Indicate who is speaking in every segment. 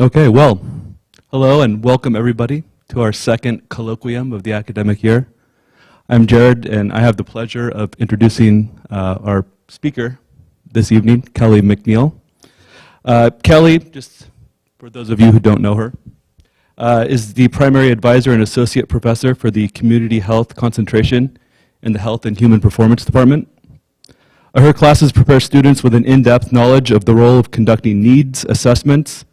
Speaker 1: Okay, well, hello and welcome everybody to our second colloquium of the academic year. I'm Jared and I have the pleasure of introducing our speaker this evening, Kelly McNeil. Kelly, just for those of you who don't know her, is the primary advisor and associate professor for the community health concentration in the Health and Human Performance Department. Her classes prepare students with an in-depth knowledge of the role of conducting needs assessments,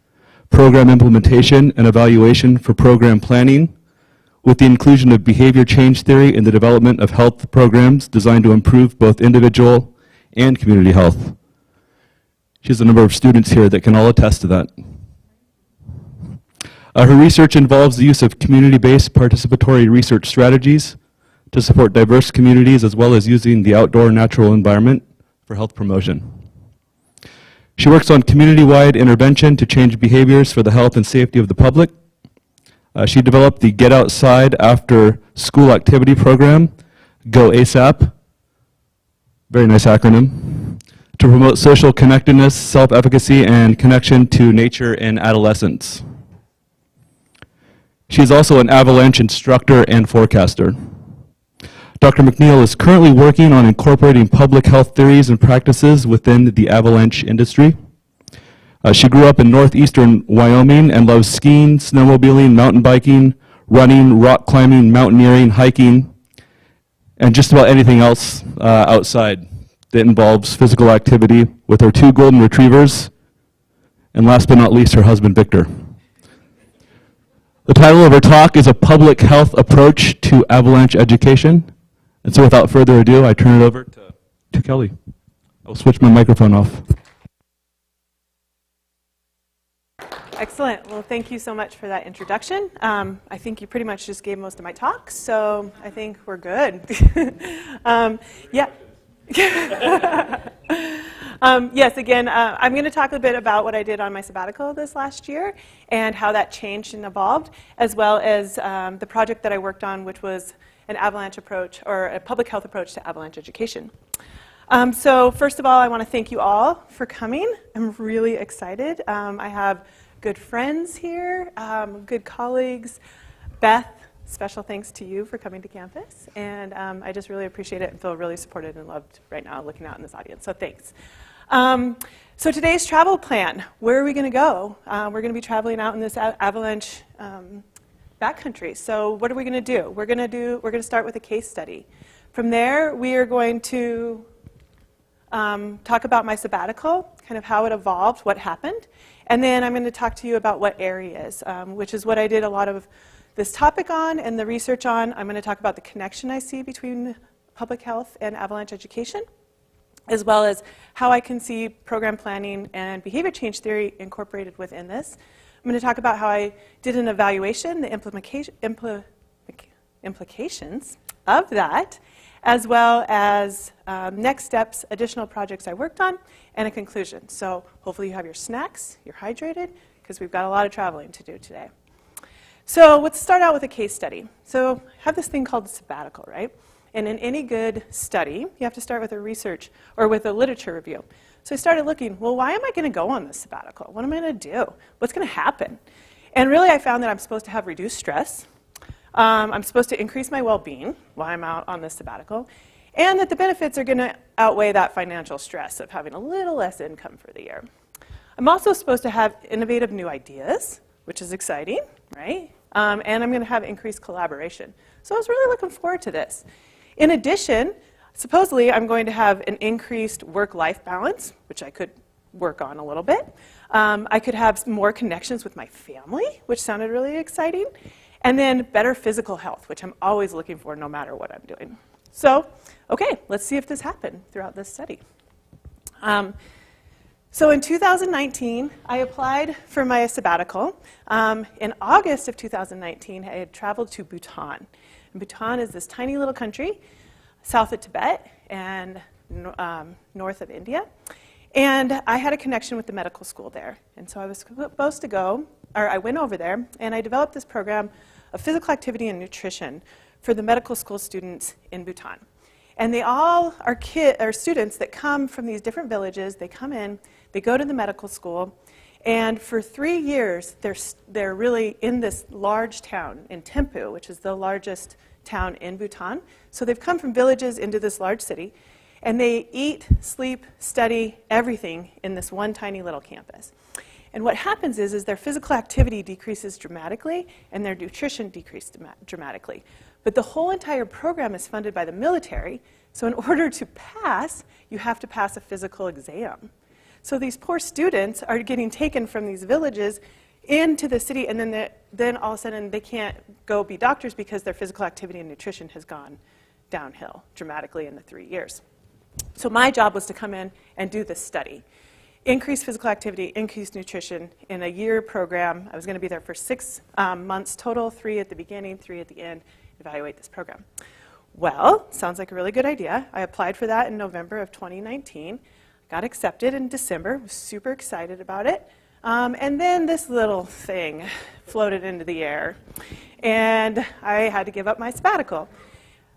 Speaker 1: program implementation, and evaluation for program planning, with the inclusion of behavior change theory in the development of health programs designed to improve both individual and community health. She has a number of students here that can all attest to that. Her research involves the use of community-based participatory research strategies to support diverse communities, as well as using the outdoor natural environment for health promotion. She works on community-wide intervention to change behaviors for the health and safety of the public. She developed the Get Outside After School Activity Program, Go ASAP, very nice acronym, to promote social connectedness, self-efficacy, and connection to nature in adolescents. She is also an avalanche instructor and forecaster. Dr. McNeil is currently working on incorporating public health theories and practices within the avalanche industry. She grew up in northeastern Wyoming and loves skiing, snowmobiling, mountain biking, running, rock climbing, mountaineering, hiking, and just about anything else outside that involves physical activity, with her 2 golden retrievers, and last but not least, her husband, Victor. The title of her talk is A Public Health Approach to Avalanche Education. And so without further ado, I turn it over to Kelly. I'll switch my microphone off.
Speaker 2: Excellent. Well, thank you so much for that introduction. I think you pretty much just gave most of my talk, so I think we're good. Yeah. Yes, again, I'm going to talk a bit about what I did on my sabbatical this last year and how that changed and evolved, as well as the project that I worked on, which was an avalanche approach, or a public health approach to avalanche education. So first of all, I want to thank you all for coming. I'm really excited. I have good friends here, good colleagues. Beth, special thanks to you for coming to campus. And I just really appreciate it and feel really supported and loved right now looking out in this audience. So thanks. So today's travel plan, where are we going to go? We're going to be traveling out in this avalanche backcountry. So what are we going to do? We're going to start with a case study. From there, we are going to talk about my sabbatical, kind of how it evolved, what happened. And then I'm going to talk to you about what areas, which is what I did a lot of this topic on and the research on. I'm going to talk about the connection I see between public health and avalanche education, as well as how I can see program planning and behavior change theory incorporated within this. I'm going to talk about how I did an evaluation, the implications of that, as well as next steps, additional projects I worked on, and a conclusion. So hopefully you have your snacks, you're hydrated, because we've got a lot of traveling to do today. So let's start out with a case study. So I have this thing called a sabbatical, right? And in any good study, you have to start with a research or with a literature review. So I started looking, well, why am I going to go on this sabbatical? What am I going to do? What's going to happen? And really, I found that I'm supposed to have reduced stress. I'm supposed to increase my well-being while I'm out on this sabbatical. And that the benefits are going to outweigh that financial stress of having a little less income for the year. I'm also supposed to have innovative new ideas, which is exciting, right? And I'm going to have increased collaboration. So I was really looking forward to this. In addition, supposedly, I'm going to have an increased work-life balance, which I could work on a little bit. I could have more connections with my family, which sounded really exciting. And then better physical health, which I'm always looking for no matter what I'm doing. So, okay, let's see if this happened throughout this study. So in 2019, I applied for my sabbatical. In August of 2019, I had traveled to Bhutan. And Bhutan is this tiny little country south of Tibet and north of India. And I had a connection with the medical school there. And so I was supposed to go, or I went over there, and I developed this program of physical activity and nutrition for the medical school students in Bhutan. And they all are students that come from these different villages. They come in, they go to the medical school, And for 3 years, they're really in this large town in Thimphu, which is the largest town in Bhutan. So they've come from villages into this large city, and they eat, sleep, study, everything in this one tiny little campus. And what happens is their physical activity decreases dramatically, and their nutrition decreases dramatically. But the whole entire program is funded by the military, so in order to pass, you have to pass a physical exam. So these poor students are getting taken from these villages into the city, and then all of a sudden they can't go be doctors because their physical activity and nutrition has gone downhill dramatically in the 3 years. So my job was to come in and do this study. Increase physical activity, increase nutrition in a year program. I was going to be there for 6 months total, 3 at the beginning, 3 at the end, evaluate this program. Well, sounds like a really good idea. I applied for that in November of 2019. Got accepted in December, was super excited about it. And then this little thing floated into the air, and I had to give up my sabbatical.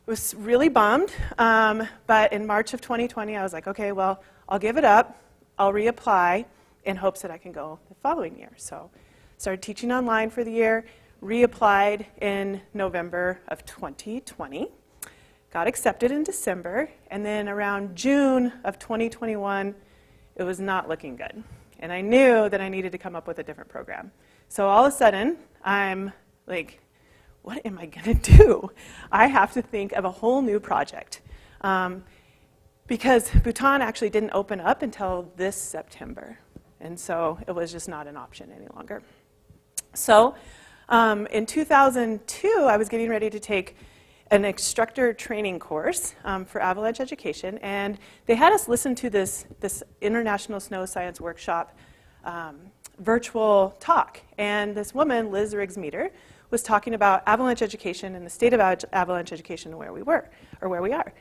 Speaker 2: I was really bummed, but in March of 2020, I was like, okay, well, I'll give it up. I'll reapply in hopes that I can go the following year. So started teaching online for the year, reapplied in November of 2020, got accepted in December, and then around June of 2021, it was not looking good. And I knew that I needed to come up with a different program. So all of a sudden, I'm like, what am I going to do? I have to think of a whole new project. Because Bhutan actually didn't open up until this September. And so it was just not an option any longer. So in 2002, I was getting ready to take an instructor training course for avalanche education. And they had us listen to this International Snow Science Workshop virtual talk. And this woman, Liz Riggs-Meter, was talking about avalanche education and the state of avalanche education and where we were, or where we are.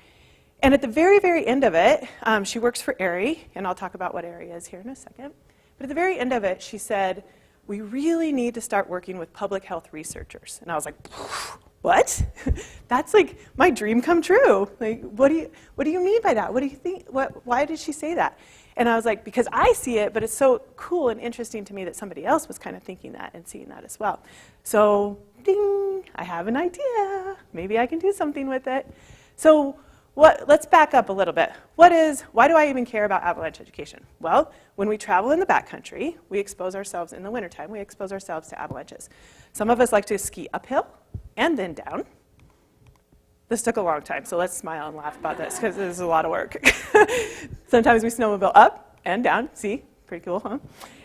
Speaker 2: And at the very, very end of it, she works for ARI, and I'll talk about what ARI is here in a second. But at the very end of it, she said, we really need to start working with public health researchers. And I was like, what? That's like my dream come true. Like, what do you mean by that? What do you think? Why did she say that? And I was like, because I see it, but it's so cool and interesting to me that somebody else was kind of thinking that and seeing that as well. So, ding, I have an idea. Maybe I can do something with it. So, let's back up a little bit. Why do I even care about avalanche education? Well, when we travel in the backcountry, we expose ourselves in the wintertime, we expose ourselves to avalanches. Some of us like to ski uphill and then down. This took a long time, so let's smile and laugh about this because this is a lot of work. Sometimes we snowmobile up and down, see? Pretty cool, huh?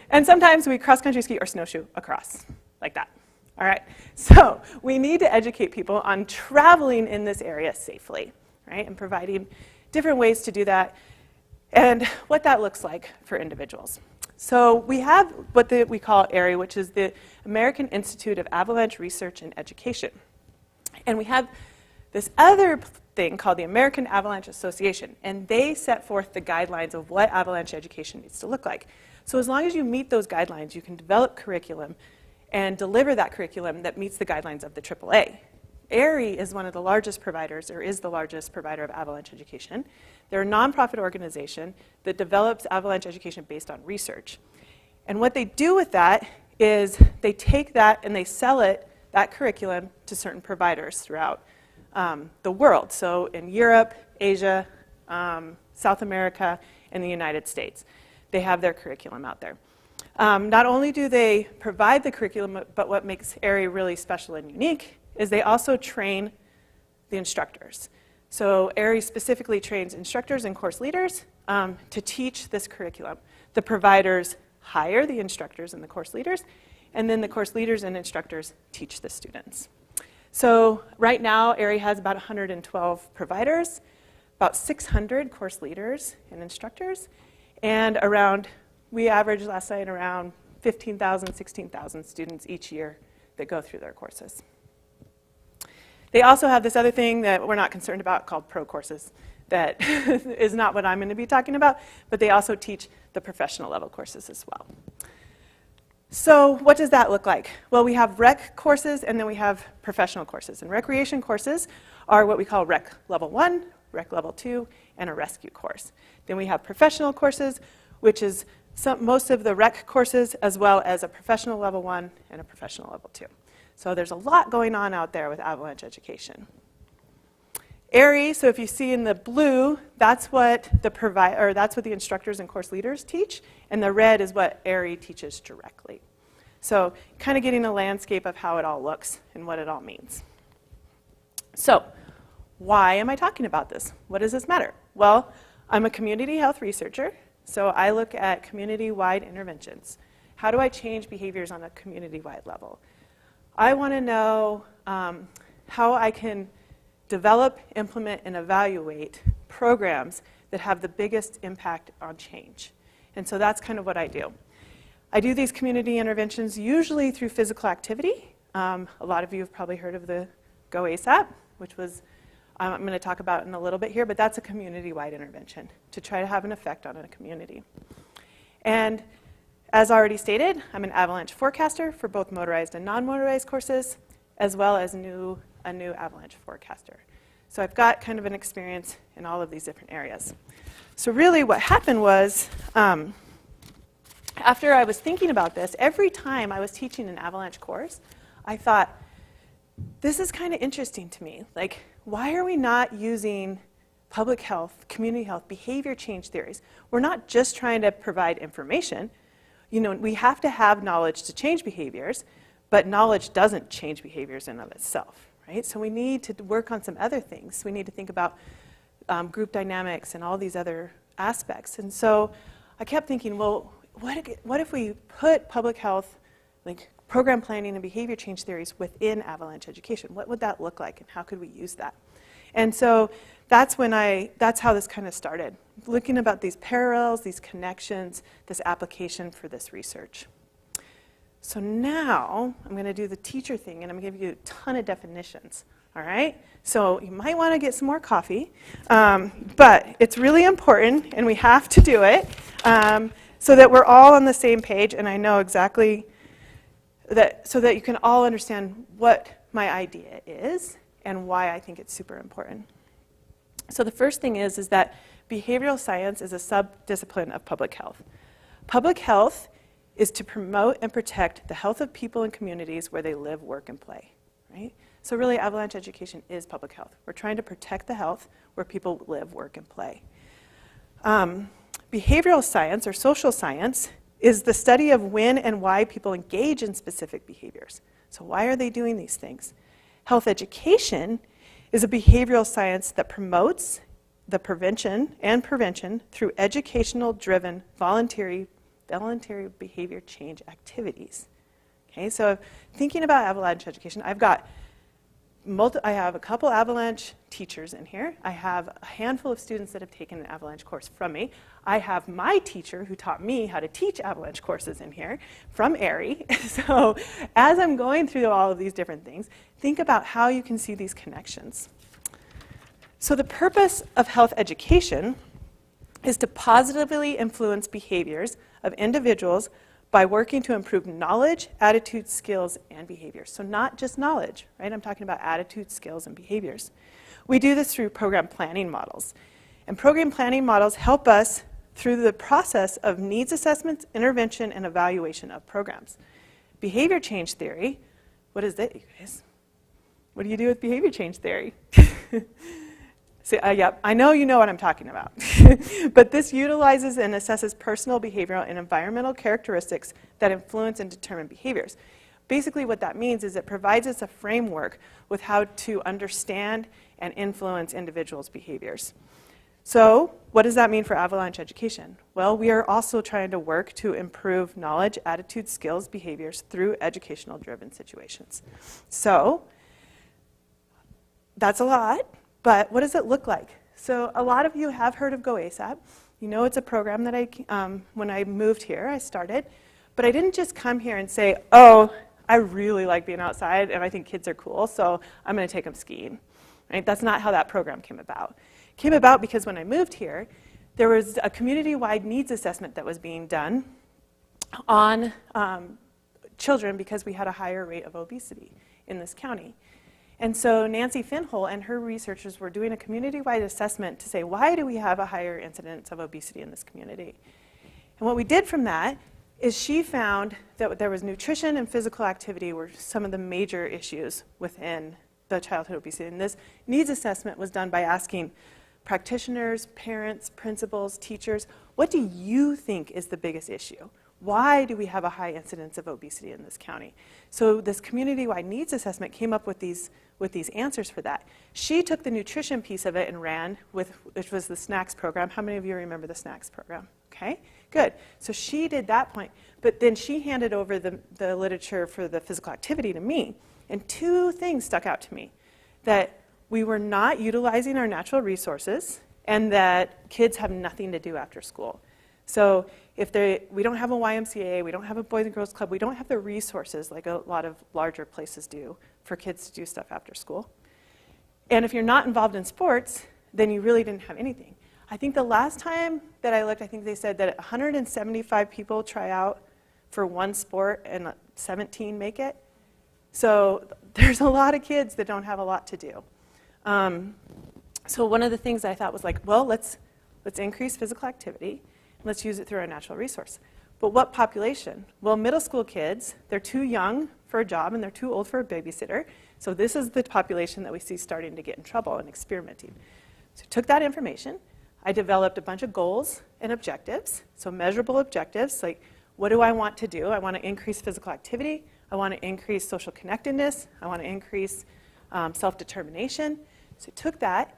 Speaker 2: And sometimes we cross-country ski or snowshoe across, like that. All right, so we need to educate people on traveling in this area safely. Right, and providing different ways to do that and what that looks like for individuals. So we have what we call ARI, which is the American Institute of Avalanche Research and Education. And we have this other thing called the American Avalanche Association, and they set forth the guidelines of what avalanche education needs to look like. So as long as you meet those guidelines, you can develop curriculum and deliver that curriculum that meets the guidelines of the AAA. ARI is one of the largest providers, or is the largest provider of avalanche education. They're a nonprofit organization that develops avalanche education based on research. And what they do with that is they take that and they sell that curriculum to certain providers throughout the world. So in Europe, Asia, South America, and the United States. They have their curriculum out there. Not only do they provide the curriculum, but what makes ARI really special and unique is they also train the instructors. So ARI specifically trains instructors and course leaders to teach this curriculum. The providers hire the instructors and the course leaders, and then the course leaders and instructors teach the students. So right now, ARI has about 112 providers, about 600 course leaders and instructors, and we averaged last night around 15,000, 16,000 students each year that go through their courses. They also have this other thing that we're not concerned about called pro courses. That is not what I'm going to be talking about, but they also teach the professional level courses as well. So what does that look like? Well, we have rec courses and then we have professional courses. And recreation courses are what we call rec level 1, rec level 2, and a rescue course. Then we have professional courses, which is most of the rec courses, as well as a professional level 1 and a professional level 2. So there's a lot going on out there with avalanche education. ARI, so if you see in the blue, that's what the instructors and course leaders teach, and the red is what ARI teaches directly. So kind of getting a landscape of how it all looks and what it all means. So why am I talking about this? What does this matter? Well, I'm a community health researcher, so I look at community-wide interventions. How do I change behaviors on a community-wide level? I want to know how I can develop, implement, and evaluate programs that have the biggest impact on change. And so that's kind of what I do. I do these community interventions usually through physical activity. A lot of you have probably heard of the Go ASAP, which was, I'm going to talk about in a little bit here, but that's a community-wide intervention to try to have an effect on a community. And as already stated, I'm an avalanche forecaster for both motorized and non-motorized courses, as well as a new avalanche forecaster. So I've got kind of an experience in all of these different areas. So really what happened was, after I was thinking about this, every time I was teaching an avalanche course, I thought, this is kind of interesting to me. Like, why are we not using public health, community health, behavior change theories? We're not just trying to provide information. You know, we have to have knowledge to change behaviors, but knowledge doesn't change behaviors in and of itself, right? So we need to work on some other things. We need to think about group dynamics and all these other aspects. And so I kept thinking, well, what if we put public health, like program planning and behavior change theories within avalanche education? What would that look like, and how could we use that? And so that's how this kind of started, looking about these parallels, these connections, this application for this research. So now I'm going to do the teacher thing, and I'm going to give you a ton of definitions. All right? So you might want to get some more coffee, but it's really important, and we have to do it so that we're all on the same page, and I know exactly that, so that you can all understand what my idea is and why I think it's super important. So the first thing is that behavioral science is a subdiscipline of public health. Public health is to promote and protect the health of people and communities where they live, work, and play, right? So really, avalanche education is public health. We're trying to protect the health where people live, work, and play. Behavioral science, or social science, is the study of when and why people engage in specific behaviors. So why are they doing these things? Health education is a behavioral science that promotes the prevention through educational-driven voluntary behavior change activities. Okay, so thinking about avalanche education, I have a couple avalanche teachers in here. I have a handful of students that have taken an avalanche course from me. I have my teacher who taught me how to teach avalanche courses in here from ARI. So as I'm going through all of these different things, think about how you can see these connections. So the purpose of health education is to positively influence behaviors of individuals by working to improve knowledge, attitudes, skills, and behaviors. So not just knowledge, right? I'm talking about attitudes, skills, and behaviors. We do this through program planning models. And program planning models help us through the process of needs assessments, intervention, and evaluation of programs. Behavior change theory, what is that, you guys? What do you do with behavior change theory? So, yep, I know you know what I'm talking about. But this utilizes and assesses personal, behavioral, and environmental characteristics that influence and determine behaviors. Basically what that means is it provides us a framework with how to understand and influence individuals' behaviors. So what does that mean for avalanche education? Well, we are also trying to work to improve knowledge, attitudes, skills, behaviors through educational-driven situations. So that's a lot. But what does it look like? So a lot of you have heard of Go ASAP. You know it's a program that when I moved here, I started. But I didn't just come here and say, oh, I really like being outside and I think kids are cool, so I'm going to take them skiing. Right? That's not how that program came about. It came about because when I moved here, there was a community-wide needs assessment that was being done on children because we had a higher rate of obesity in this county. And so Nancy Finhole and her researchers were doing a community-wide assessment to say, why do we have a higher incidence of obesity in this community? And what we did from that is she found that there was nutrition and physical activity were some of the major issues within the childhood obesity. And this needs assessment was done by asking practitioners, parents, principals, teachers, what do you think is the biggest issue? Why do we have a high incidence of obesity in this county? So this community-wide needs assessment came up with these answers for that. She took the nutrition piece of it and ran with, which was the snacks program. How many of you remember the snacks program? Okay, good. So she did that point, but then she handed over the literature for the physical activity to me, and two things stuck out to me: that we were not utilizing our natural resources, and that kids have nothing to do after school. So if we don't have a YMCA, we don't have a Boys and Girls Club, we don't have the resources like a lot of larger places do for kids to do stuff after school. And if you're not involved in sports, then you really didn't have anything. I think the last time that I looked, I think they said that 175 people try out for one sport and 17 make it. So there's a lot of kids that don't have a lot to do. So one of the things I thought was like, well, let's increase physical activity. Let's use it through our natural resource. But what population? Well, middle school kids, they're too young for a job and they're too old for a babysitter. So this is the population that we see starting to get in trouble and experimenting. So I took that information. I developed a bunch of goals and objectives. So measurable objectives, like what do I want to do? I want to increase physical activity. I want to increase social connectedness. I want to increase self-determination. So I took that.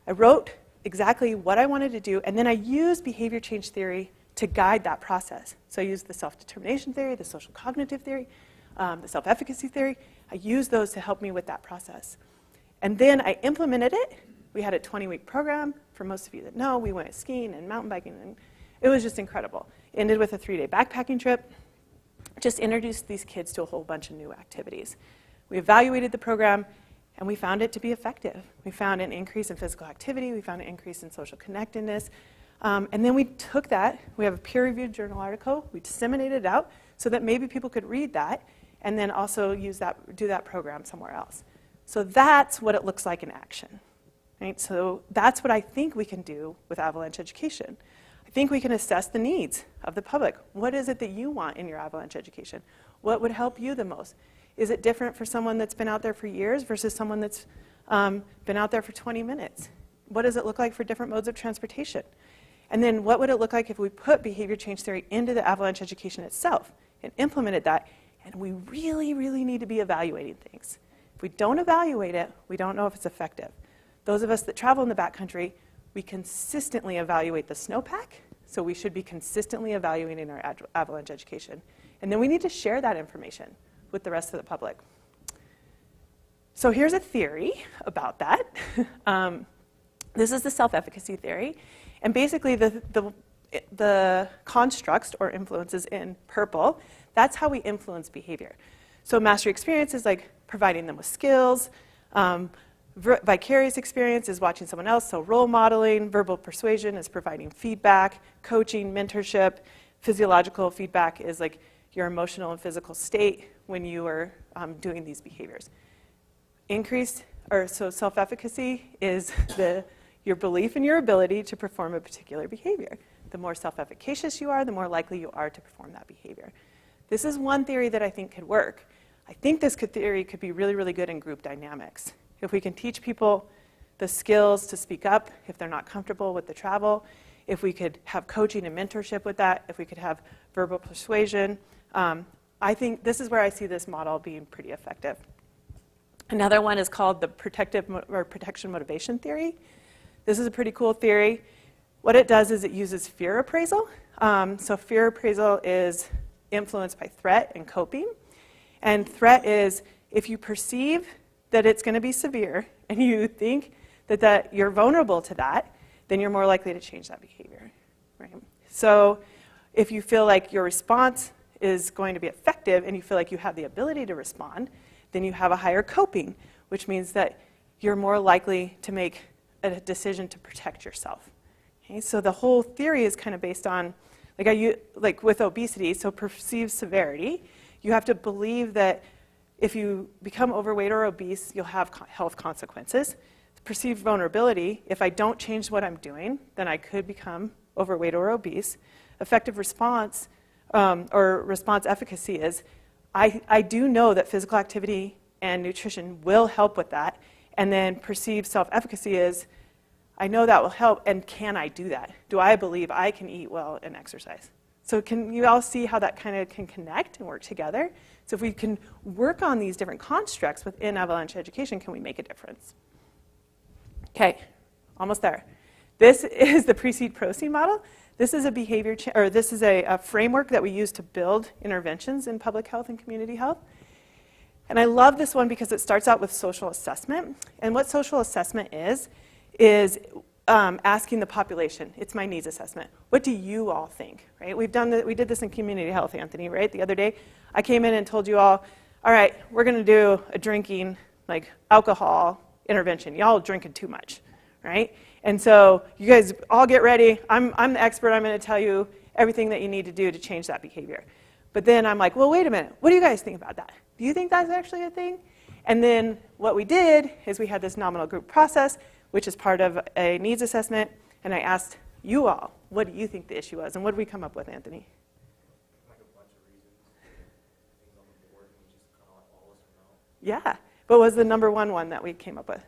Speaker 2: I wrote exactly what I wanted to do, and then I used behavior change theory to guide that process. So I used the self-determination theory, the social cognitive theory, the self-efficacy theory. I used those to help me with that process. And then I implemented it. We had a 20-week program. For most of you that know, we went skiing and mountain biking, and it was just incredible. Ended with a 3-day backpacking trip. Just introduced these kids to a whole bunch of new activities. We evaluated the program, and we found it to be effective. We found an increase in physical activity. We found an increase in social connectedness. And then we took that. We have a peer-reviewed journal article. We disseminated it out so that maybe people could read that and then also do that program somewhere else. So that's what it looks like in action. Right? So that's what I think we can do with avalanche education. I think we can assess the needs of the public. What is it that you want in your avalanche education? What would help you the most? Is it different for someone that's been out there for years versus someone that's been out there for 20 minutes? What does it look like for different modes of transportation? And then what would it look like if we put behavior change theory into the avalanche education itself and implemented that? And we really, really need to be evaluating things. If we don't evaluate it, we don't know if it's effective. Those of us that travel in the backcountry, we consistently evaluate the snowpack, so we should be consistently evaluating our avalanche education. And then we need to share that information with the rest of the public. So here's a theory about that. This is the self-efficacy theory. And basically the constructs or influences in purple, that's how we influence behavior. So mastery experience is like providing them with skills. Vicarious experience is watching someone else, so role modeling. Verbal persuasion is providing feedback. Coaching, mentorship. Physiological feedback is like your emotional and physical state when you are doing these behaviors. So self-efficacy is your belief in your ability to perform a particular behavior. The more self-efficacious you are, the more likely you are to perform that behavior. This is one theory that I think could work. I think this theory could be really, really good in group dynamics. If we can teach people the skills to speak up if they're not comfortable with the travel, if we could have coaching and mentorship with that, if we could have verbal persuasion, I think this is where I see this model being pretty effective. Another one is called the protection motivation theory. This is a pretty cool theory. What it does is it uses fear appraisal. So fear appraisal is influenced by threat and coping. And threat is if you perceive that it's going to be severe and you think that you're vulnerable to that, then you're more likely to change that behavior. Right? So if you feel like your response is going to be effective and you feel like you have the ability to respond, then you have a higher coping, which means that you're more likely to make a decision to protect yourself. Okay? So the whole theory is kind of based on, like with obesity, so perceived severity, you have to believe that if you become overweight or obese, you'll have health consequences. Perceived vulnerability, if I don't change what I'm doing, then I could become overweight or obese. Effective response or response efficacy is, I do know that physical activity and nutrition will help with that. And then perceived self-efficacy is, I know that will help, and can I do that? Do I believe I can eat well and exercise? So can you all see how that kind of can connect and work together? So if we can work on these different constructs within avalanche education, can we make a difference? Okay, almost there. This is the precede-proceed model. This is a behavior, this is a framework that we use to build interventions in public health and community health. And I love this one because it starts out with social assessment. And what social assessment is asking the population. It's my needs assessment. What do you all think? Right? We did this in community health, Anthony, right? The other day, I came in and told you all right, we're going to do a drinking, like alcohol intervention. Y'all drinking too much, right? And so you guys all get ready. I'm the expert. I'm going to tell you everything that you need to do to change that behavior. But then I'm like, well, wait a minute. What do you guys think about that? Do you think that's actually a thing? And then what we did is we had this nominal group process, which is part of a needs assessment. And I asked you all, what do you think the issue was? And what did we come up with, Anthony?
Speaker 3: Like a bunch of reasons. Things on the board, and we just kind of like all list them out.
Speaker 2: Yeah. What was the number one that we came up with?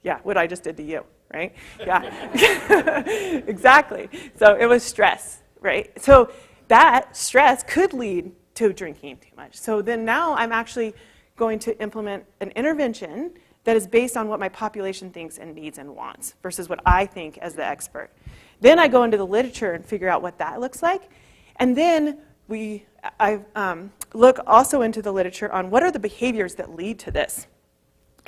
Speaker 2: Yeah, what I just did to you, right? Yeah, exactly. So it was stress, right? So that stress could lead to drinking too much. So then now I'm actually going to implement an intervention that is based on what my population thinks and needs and wants versus what I think as the expert. Then I go into the literature and figure out what that looks like. And then I look also into the literature on what are the behaviors that lead to this.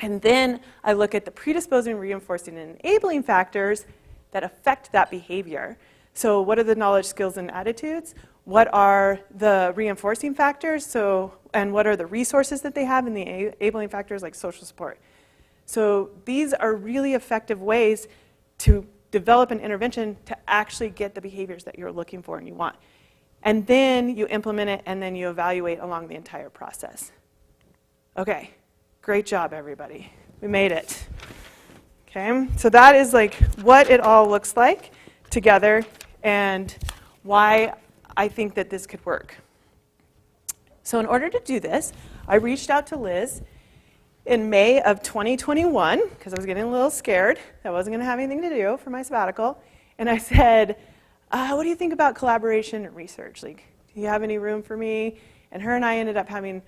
Speaker 2: And then I look at the predisposing, reinforcing, and enabling factors that affect that behavior. So what are the knowledge, skills, and attitudes? What are the reinforcing factors? And what are the resources that they have, and the enabling factors like social support? So these are really effective ways to develop an intervention to actually get the behaviors that you're looking for and you want. And then you implement it, and then you evaluate along the entire process. Okay. Great job, everybody. We made it. Okay, so that is like what it all looks like together and why I think that this could work. So in order to do this, I reached out to Liz in May of 2021 because I was getting a little scared. I wasn't going to have anything to do for my sabbatical. And I said, what do you think about collaboration and research? Like, do you have any room for me? And her and I ended up having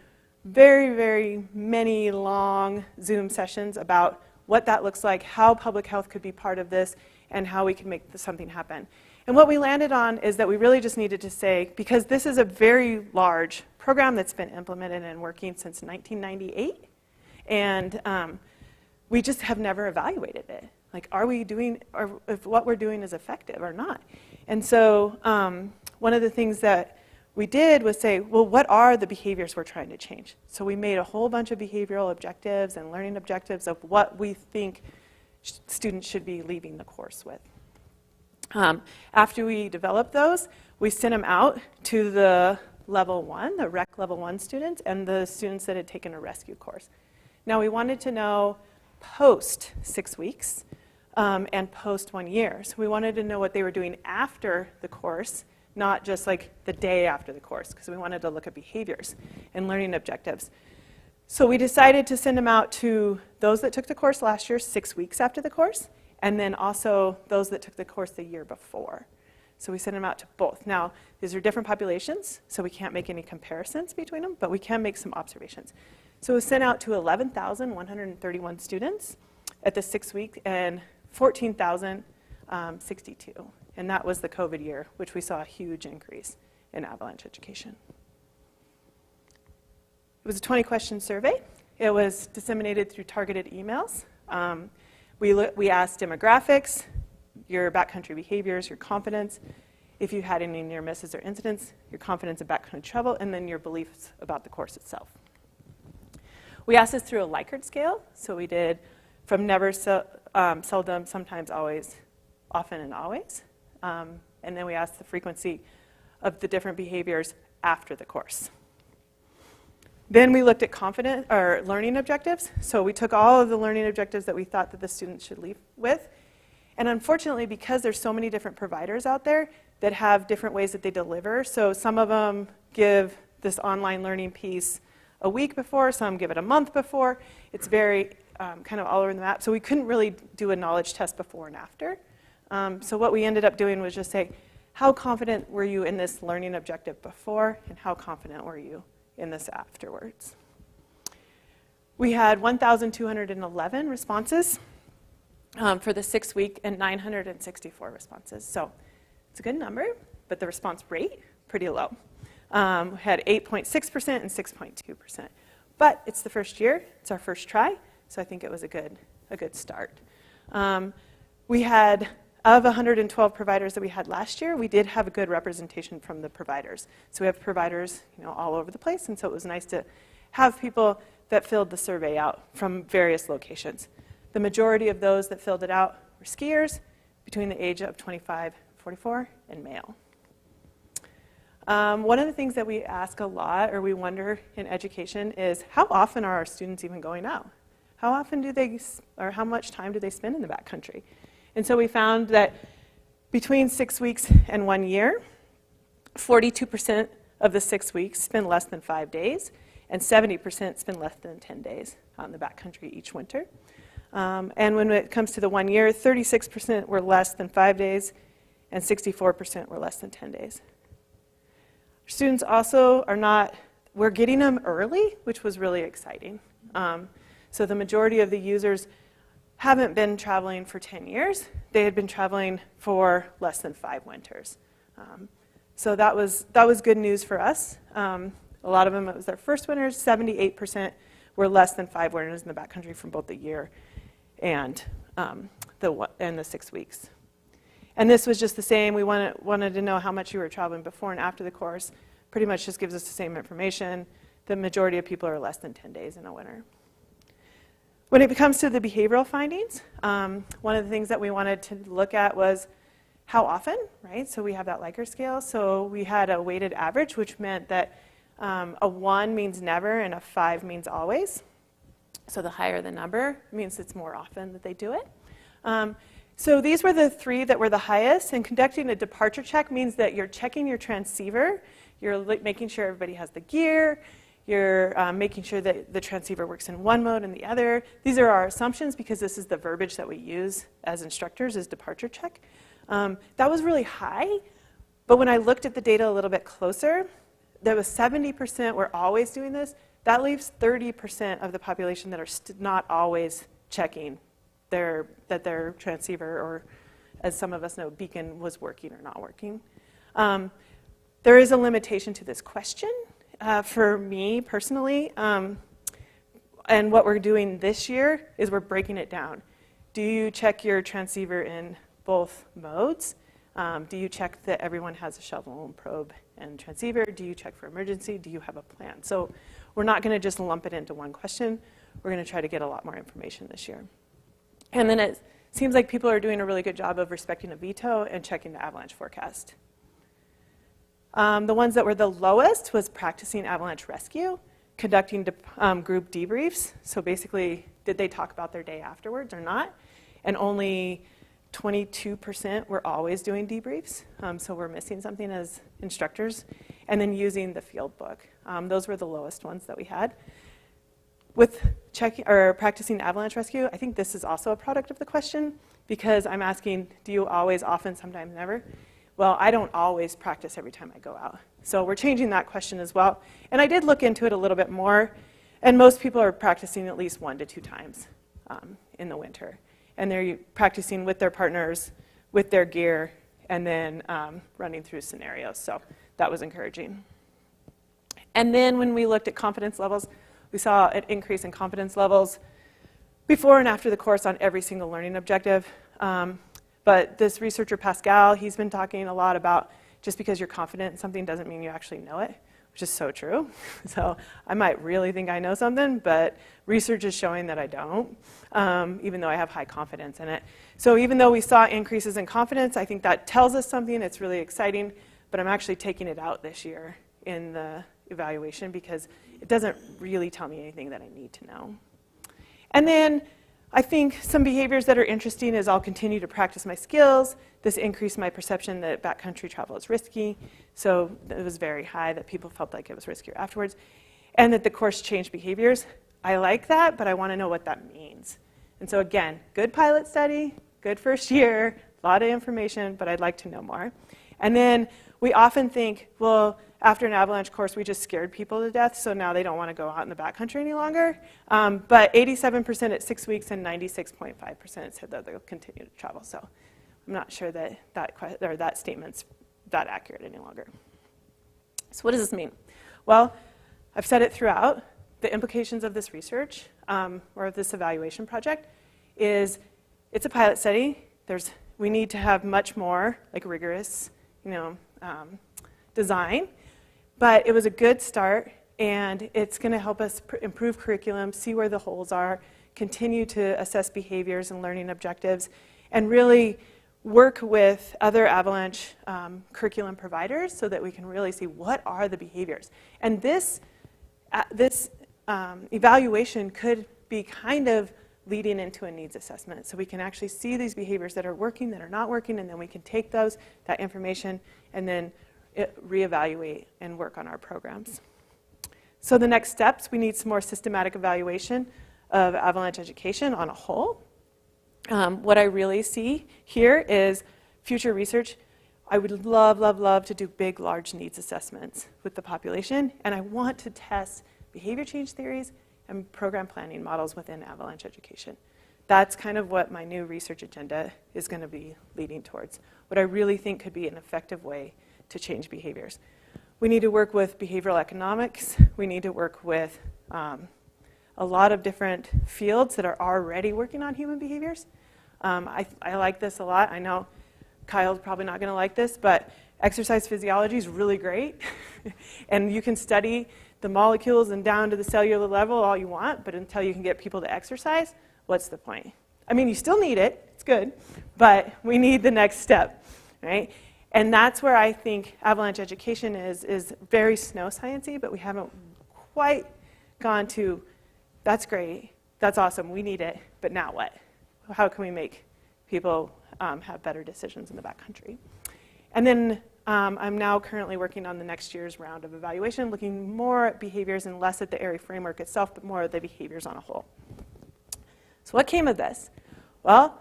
Speaker 2: very, very many long Zoom sessions about what that looks like, how public health could be part of this, and how we could make something happen. And what we landed on is that we really just needed to say, because this is a very large program that's been implemented and working since 1998, and we just have never evaluated it. Like, are we doing, or if what we're doing is effective or not? And so one of the things that we did was say, well, what are the behaviors we're trying to change? So we made a whole bunch of behavioral objectives and learning objectives of what we think students should be leaving the course with. After we developed those, we sent them out to the level 1, the rec level 1 students, and the students that had taken a rescue course. Now we wanted to know post 6 weeks and post 1 year. So we wanted to know what they were doing after the course, not just like the day after the course, because we wanted to look at behaviors and learning objectives. So we decided to send them out to those that took the course last year, 6 weeks after the course, and then also those that took the course the year before. So we sent them out to both. Now, these are different populations, so we can't make any comparisons between them, but we can make some observations. So it was sent out to 11,131 students at the 6 week and 14,062. And that was the COVID year, which we saw a huge increase in avalanche education. It was a 20-question survey. It was disseminated through targeted emails. We asked demographics, your backcountry behaviors, your confidence, if you had any near misses or incidents, your confidence in backcountry travel, and then your beliefs about the course itself. We asked this through a Likert scale. So we did from never, seldom, sometimes, always, often, and always. And then we asked the frequency of the different behaviors after the course. Then we looked at learning objectives. So we took all of the learning objectives that we thought that the students should leave with, And unfortunately, because there's so many different providers out there that have different ways that they deliver, so some of them give this online learning piece a week before, some give it a month before. It's very kind of all over the map. So we couldn't really do a knowledge test before and after. So what we ended up doing was just say, how confident were you in this learning objective before, and how confident were you in this afterwards? We had 1,211 responses for the 6-week and 964 responses. So it's a good number, but the response rate, pretty low. We had 8.6% and 6.2%. But it's the first year, it's our first try, so I think it was a good start. We had, of 112 providers that we had last year, we did have a good representation from the providers. So we have providers, all over the place, and so it was nice to have people that filled the survey out from various locations. The majority of those that filled it out were skiers between the age of 25, 44, and male. One of the things that we ask a lot, or we wonder in education, is how often are our students even going out? How often do they, or how much time do they spend in the backcountry? And so we found that between 6 weeks and 1 year, 42% of the 6 weeks spend less than 5 days, and 70% spend less than 10 days out in the backcountry each winter. And when it comes to the 1 year, 36% were less than 5 days, and 64% were less than 10 days. Students also are not, we're getting them early, which was really exciting. So the majority of the users haven't been traveling for 10 years. They had been traveling for less than 5 winters. So that was good news for us. A lot of them, it was their first winters. 78% were less than 5 winters in the backcountry from both the year and the 6 weeks. And this was just the same. We wanted to know how much you were traveling before and after the course. Pretty much just gives us the same information. The majority of people are less than 10 days in a winter. When it comes to the behavioral findings, one of the things that we wanted to look at was how often, right? So we have that Likert scale. So we had a weighted average, which meant that a 1 means never and a 5 means always. So the higher the number means it's more often that they do it. So these were the 3 that were the highest, and conducting a departure check means that you're checking your transceiver, you're making sure everybody has the gear, you're making sure that the transceiver works in one mode and the other. These are our assumptions because this is the verbiage that we use as instructors, is departure check. That was really high, but when I looked at the data a little bit closer, there was 70% were always doing this. That leaves 30% of the population that are not always checking that their transceiver, or as some of us know, beacon, was working or not working. There is a limitation to this question for me personally. And what we're doing this year is we're breaking it down. Do you check your transceiver in both modes? Do you check that everyone has a shovel and probe and transceiver? Do you check for emergency? Do you have a plan? So we're not going to just lump it into one question. We're going to try to get a lot more information this year. And then it seems like people are doing a really good job of respecting a veto and checking the avalanche forecast. The ones that were the lowest was practicing avalanche rescue, conducting group debriefs. So basically, did they talk about their day afterwards or not? And only 22% were always doing debriefs. So we're missing something as instructors. And then using the field book. Those were the lowest ones that we had. With checking or practicing avalanche rescue, I think this is also a product of the question, because I'm asking, do you always, often, sometimes, never? Well, I don't always practice every time I go out. So we're changing that question as well. And I did look into it a little bit more, and most people are practicing at least 1 to 2 times in the winter. And they're practicing with their partners, with their gear, and then running through scenarios. So that was encouraging. And then when we looked at confidence levels, we saw an increase in confidence levels before and after the course on every single learning objective. But this researcher, Pascal, he's been talking a lot about just because you're confident in something doesn't mean you actually know it, which is so true. So I might really think I know something, but research is showing that I don't, even though I have high confidence in it. So even though we saw increases in confidence, I think that tells us something. It's really exciting, but I'm actually taking it out this year in the evaluation because it doesn't really tell me anything that I need to know. And then I think some behaviors that are interesting is I'll continue to practice my skills. This increased my perception that backcountry travel is risky. So it was very high that people felt like it was riskier afterwards. And that the course changed behaviors. I like that, but I want to know what that means. And so again, good pilot study, good first year, a lot of information, but I'd like to know more. And then we often think, well, after an avalanche course, we just scared people to death, so now they don't want to go out in the backcountry any longer. But 87% at 6 weeks and 96.5% said that they'll continue to travel. So I'm not sure that that statement's that accurate any longer. So what does this mean? Well, I've said it throughout. The implications of this research, or of this evaluation project, is it's a pilot study. We need to have much more like rigorous, design. But it was a good start, and it's going to help us improve curriculum, see where the holes are, continue to assess behaviors and learning objectives, and really work with other avalanche curriculum providers so that we can really see what are the behaviors. And this evaluation could be kind of leading into a needs assessment. So we can actually see these behaviors that are working, that are not working, and then we can take that information, and then reevaluate and work on our programs. So the next steps, we need some more systematic evaluation of avalanche education on a whole. What I really see here is future research. I would love, love, love to do big, large needs assessments with the population, and I want to test behavior change theories and program planning models within avalanche education. That's kind of what my new research agenda is going to be leading towards, what I really think could be an effective way to change behaviors. We need to work with behavioral economics. We need to work with a lot of different fields that are already working on human behaviors. I like this a lot. I know Kyle's probably not going to like this, but exercise physiology is really great. And you can study the molecules and down to the cellular level all you want, but until you can get people to exercise, what's the point? I mean, you still need it. It's good. But we need the next step, right? And that's where I think avalanche education is very snow sciencey, but we haven't quite gone to, that's great, that's awesome, we need it, but now what? How can we make people have better decisions in the backcountry? And then I'm now currently working on the next year's round of evaluation, looking more at behaviors and less at the area framework itself, but more at the behaviors on a whole. So what came of this? Well,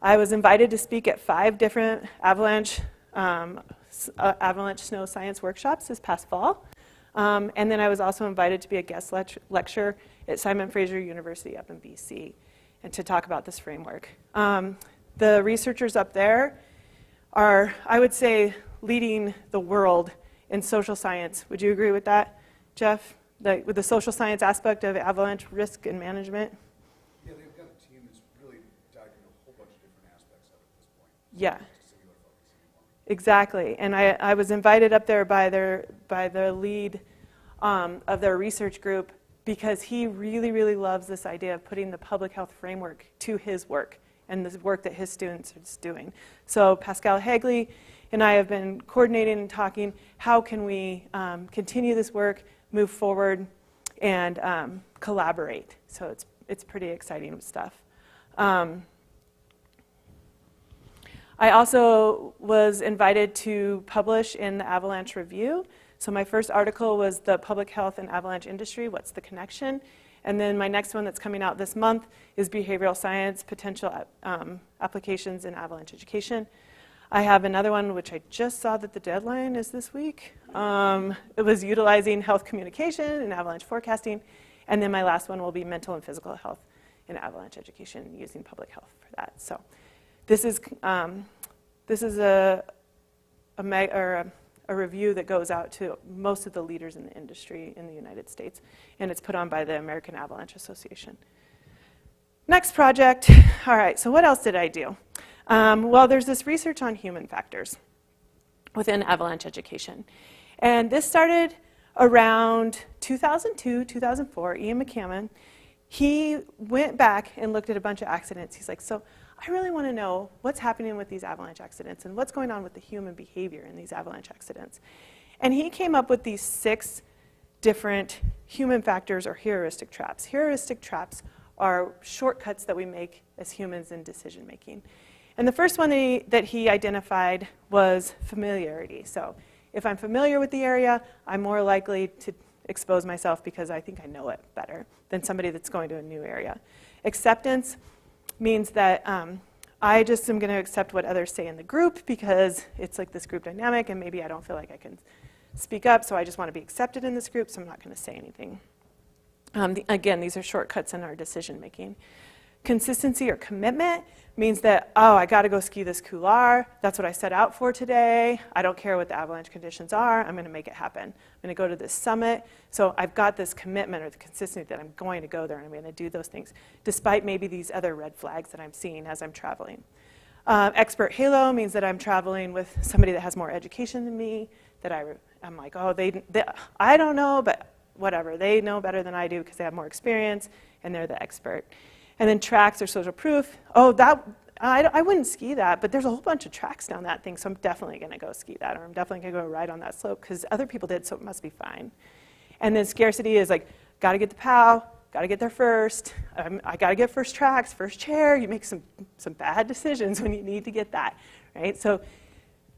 Speaker 2: I was invited to speak at 5 different avalanche snow science workshops this past fall. And then I was also invited to be a guest lecturer at Simon Fraser University up in BC and to talk about this framework. The researchers up there are, I would say, leading the world in social science. Would you agree with that, Jeff? With the social science aspect of avalanche risk and management?
Speaker 4: Yeah, they've got a team that's really dived into a whole bunch of different aspects of it at this point.
Speaker 2: Yeah. Exactly, and I was invited up there by the lead of their research group because he really, really loves this idea of putting the public health framework to his work and the work that his students are doing. So Pascal Hagley and I have been coordinating and talking, how can we continue this work, move forward, and collaborate. So it's pretty exciting stuff. I also was invited to publish in the Avalanche Review. So my first article was the public health and avalanche industry, what's the connection? And then my next one that's coming out this month is behavioral science, potential applications in avalanche education. I have another one which I just saw that the deadline is this week. It was utilizing health communication and avalanche forecasting. And then my last one will be mental and physical health in avalanche education using public health for that. So this is a review that goes out to most of the leaders in the industry in the United States, and it's put on by the American Avalanche Association. Next project. All right, so what else did I do? Well, there's this research on human factors within avalanche education, and this started around 2002, 2004. Ian McCammon, he went back and looked at a bunch of accidents. He's like, so I really want to know what's happening with these avalanche accidents and what's going on with the human behavior in these avalanche accidents. And he came up with these 6 different human factors or heuristic traps. Heuristic traps are shortcuts that we make as humans in decision making. And the first one that he identified was familiarity. So if I'm familiar with the area, I'm more likely to expose myself because I think I know it better than somebody that's going to a new area. Acceptance means that I just am going to accept what others say in the group because it's like this group dynamic, and maybe I don't feel like I can speak up, so I just want to be accepted in this group, so I'm not going to say anything. Again, these are shortcuts in our decision making. Consistency or commitment means that, oh, I got to go ski this couloir. That's what I set out for today. I don't care what the avalanche conditions are. I'm going to make it happen. I'm going to go to this summit. So I've got this commitment or the consistency that I'm going to go there and I'm going to do those things, despite maybe these other red flags that I'm seeing as I'm traveling. Expert halo means that I'm traveling with somebody that has more education than me, that I'm like, oh, I don't know, but whatever. They know better than I do because they have more experience and they're the expert. And then tracks or social proof. Oh, I wouldn't ski that, but there's a whole bunch of tracks down that thing, so I'm definitely going to go ski that, or I'm definitely going to go ride on that slope because other people did, so it must be fine. And then scarcity is like, got to get the POW, got to get there first. I got to get first tracks, first chair. You make some bad decisions when you need to get that, right? So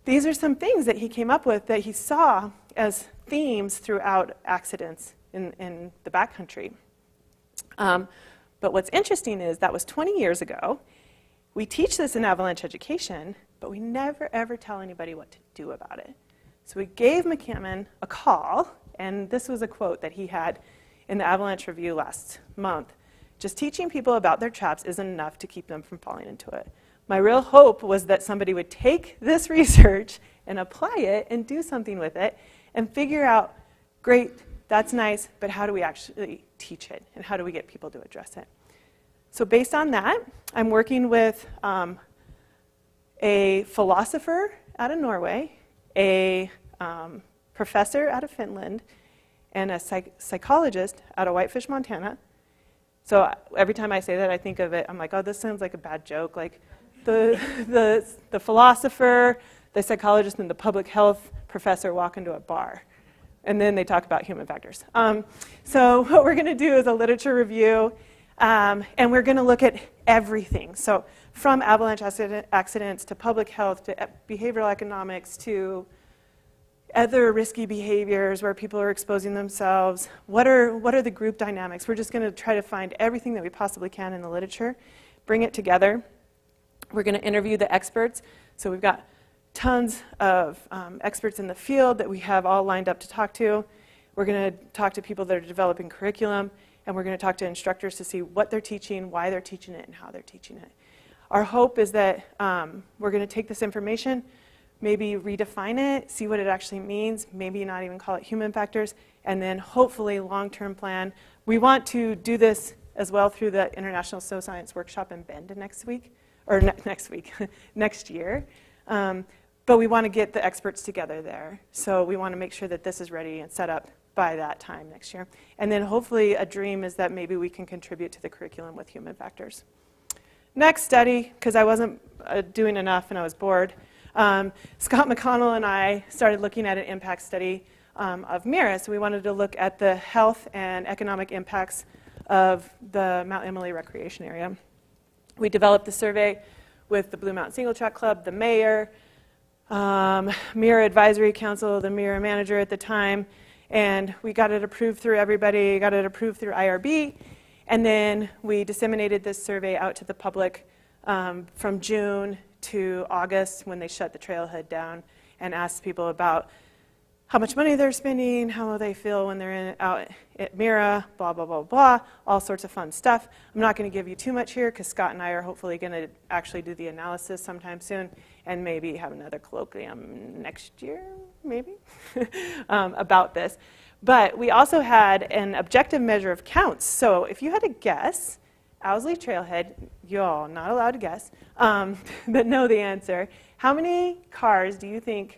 Speaker 2: these are some things that he came up with that he saw as themes throughout accidents in the backcountry. But what's interesting is that was 20 years ago. We teach this in avalanche education, but we never, ever tell anybody what to do about it. So we gave McCammon a call, and this was a quote that he had in the Avalanche Review last month. Just teaching people about their traps isn't enough to keep them from falling into it. My real hope was that somebody would take this research and apply it and do something with it and figure out, great, that's nice, but how do we actually teach it? And how do we get people to address it? So based on that, I'm working with a philosopher out of Norway, a professor out of Finland, and a psychologist out of Whitefish, Montana. So every time I say that, I think of it, I'm like, oh, this sounds like a bad joke. Like the philosopher, the psychologist, and the public health professor walk into a bar. And then they talk about human factors. So what we're going to do is a literature review, and we're going to look at everything. So from avalanche accidents to public health to behavioral economics to other risky behaviors where people are exposing themselves. What are the group dynamics? We're just going to try to find everything that we possibly can in the literature, bring it together. We're going to interview the experts. So we've got tons of experts in the field that we have all lined up to talk to. We're going to talk to people that are developing curriculum, and we're going to talk to instructors to see what they're teaching, why they're teaching it, and how they're teaching it. Our hope is that we're going to take this information, maybe redefine it, see what it actually means, maybe not even call it human factors, and then hopefully long-term plan. We want to do this as well through the International Snow Science Workshop in Bend next week, or next year. But we want to get the experts together there. So we want to make sure that this is ready and set up by that time next year. And then hopefully a dream is that maybe we can contribute to the curriculum with human factors. Next study, because I wasn't doing enough and I was bored, Scott McConnell and I started looking at an impact study of Mira. So we wanted to look at the health and economic impacts of the Mount Emily Recreation Area. We developed the survey with the Blue Mountain Single Track Club, the mayor, Mira Advisory Council, the Mira manager at the time, and we got it approved through everybody, got it approved through IRB, and then we disseminated this survey out to the public from June to August when they shut the trailhead down and asked people about how much money they're spending, how they feel when they're out at Mira, blah, blah, blah, blah, all sorts of fun stuff. I'm not going to give you too much here because Scott and I are hopefully going to actually do the analysis sometime soon and maybe have another colloquium next year, maybe, about this. But we also had an objective measure of counts. So if you had to guess, Owsley Trailhead, y'all not allowed to guess, but know the answer. How many cars do you think